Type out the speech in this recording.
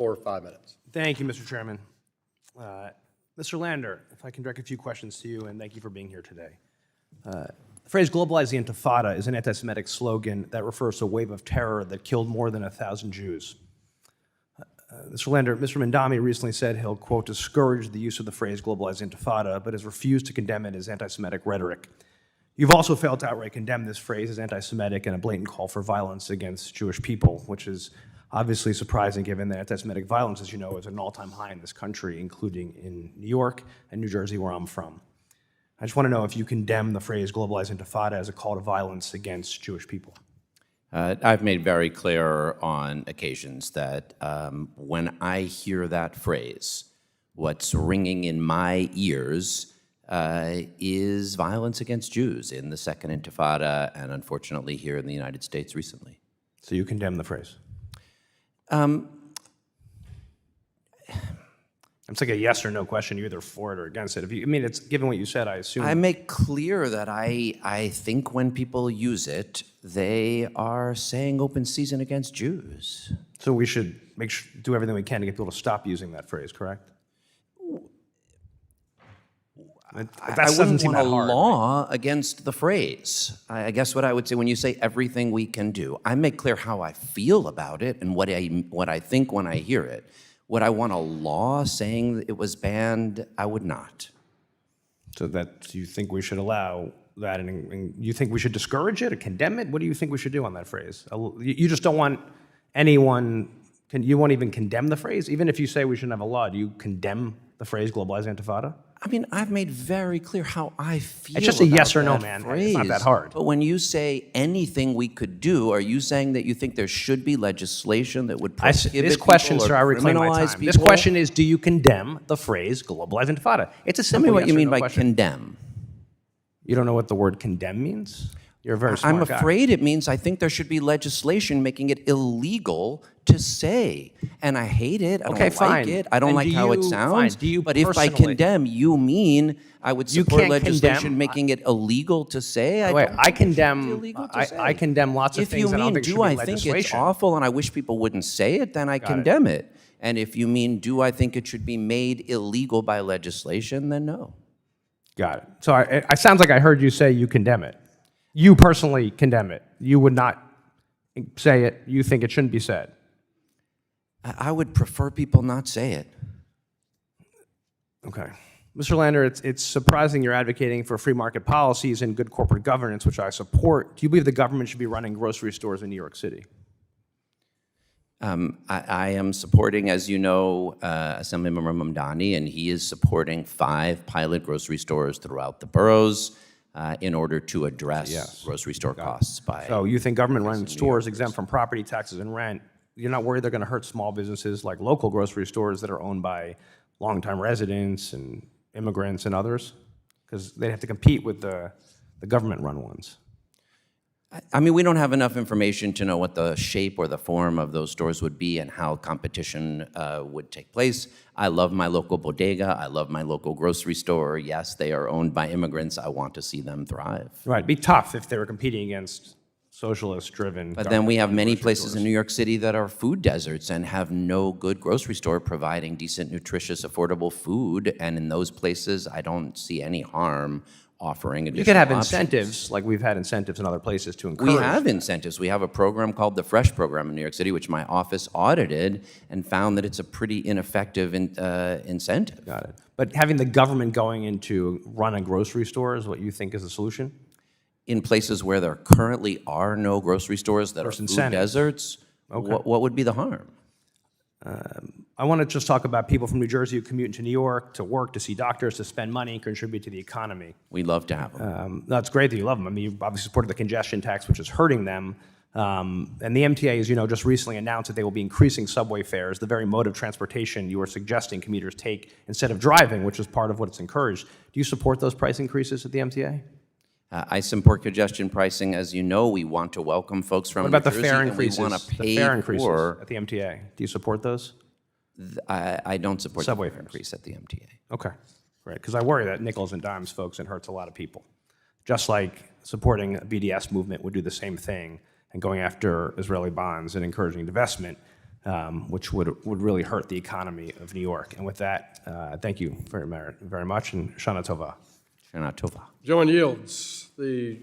for 5 minutes. Thank you, Mr. Chairman. Mr. Lander, if I can direct a few questions to you, and thank you for being here today. The phrase "Globalize the Intifada" is an anti-Semitic slogan that refers to a wave of terror that killed more than 1,000 Jews. Mr. Lander, Mr. Mamdani recently said he'll, quote, discourage the use of the phrase "Globalize the Intifada," but has refused to condemn it as anti-Semitic rhetoric. You've also failed to outright condemn this phrase as anti-Semitic and a blatant call for violence against Jewish people, which is obviously surprising given that anti-Semitic violence, as you know, is at an all-time high in this country, including in New York and New Jersey, where I'm from. I just want to know if you condemn the phrase "Globalize Intifada" as a call to violence against Jewish people. I've made very clear on occasions that when I hear that phrase, what's ringing in my ears is violence against Jews in the Second Intifada and unfortunately here in the United States recently. So you condemn the phrase? It's like a yes or no question. You're either for it or against it. It's given what you said, I assume. I make clear that I think when people use it, they are saying open season against Jews. So we should do everything we can to get people to stop using that phrase, correct? I wouldn't want a law against the phrase. I guess what I would say when you say everything we can do, I make clear how I feel about it and what I think when I hear it. Would I want a law saying it was banned? I would not. So that you think we should allow that, and you think we should discourage it or condemn it? What do you think we should do on that phrase? You just don't want anyone, you won't even condemn the phrase? Even if you say we shouldn't have a law, do you condemn the phrase "Globalize Intifada"? I mean, I've made very clear how I feel. It's just a yes or no, that man. Phrase. It's not that hard. But when you say anything we could do, are you saying that you think there should be legislation that would prohibit this question, people sir, I or reclaim my criminalize time. people? This question is, do you condemn the phrase "Globalize Intifada"? It's a simple Tell me what yes you or mean no by question. condemn. You don't know what the word condemn means? You're a very smart I'm guy. afraid it means I think there should be legislation making it illegal to say. And I hate it. I don't like it. I don't like how it sounds. But if by condemn you mean I would support legislation making it illegal to say, I condemn lots of things. If you mean, do I think legislation. it's awful and I wish people wouldn't say it, then I condemn it. And if you mean, do I think it should be made illegal by legislation, then no. Got it. So it sounds like I heard you say you condemn it. You personally condemn it. You would not say it. You think it shouldn't be said. I would prefer people not say it. Okay. Mr. Lander, it's surprising you're advocating for free market policies and good corporate governance, which I support. Do you believe the government should be running grocery stores in New York City? I am supporting, as you know, Assemblymember Mamdani, and he is supporting 5 pilot grocery stores throughout the boroughs in order to address grocery store costs. So you think government-run stores exempt from property taxes and rent, you're not worried they're going to hurt small businesses like local grocery stores that are owned by longtime residents and immigrants and others? Because they have to compete with the government-run ones. I mean, we don't have enough information to know what the shape or the form of those stores would be and how competition would take place. I love my local bodega. I love my local grocery store. Yes, they are owned by immigrants. I want to see them thrive. Right. It'd be tough if they were competing against socialist-driven. But then we have many places in New York City that are food deserts and have no good grocery store providing decent, nutritious, affordable food. And in those places, I don't see any harm offering additional You could have options. incentives, like we've had incentives in other places to encourage. We have incentives. We have a program called the Fresh Program in New York City, which my office audited and found that it's a pretty ineffective incentive. Got it. But having the government going into run a grocery store is what you think is the solution? In places where there currently are no grocery stores that are food deserts, what would be the harm? I want to just talk about people from New Jersey who commute into New York to work, to see doctors, to spend money, and contribute to the economy. We'd love to have them. No, it's great that you love them. I mean, you obviously supported the congestion tax, which is hurting them. And the MTA, as you know, just recently announced that they will be increasing subway fares, the very mode of transportation you were suggesting commuters take instead of driving, which is part of what it's encouraged. Do you support those price increases at the MTA? I support congestion pricing. As you know, we want to welcome folks from What about New the Jersey, fare and increases? we want to pay the fare increases for at the MTA. Do you support those? I don't support Subway the fare increase at the MTA. Okay, great. Because I worry that nickels and dimes, folks, and hurts a lot of people. Just like supporting a BDS movement would do the same thing and going after Israeli bonds and encouraging divestment. which would really hurt the economy of New York. And with that, thank you very much, and Shana Tova. Shana Tova. Gentleman yields. The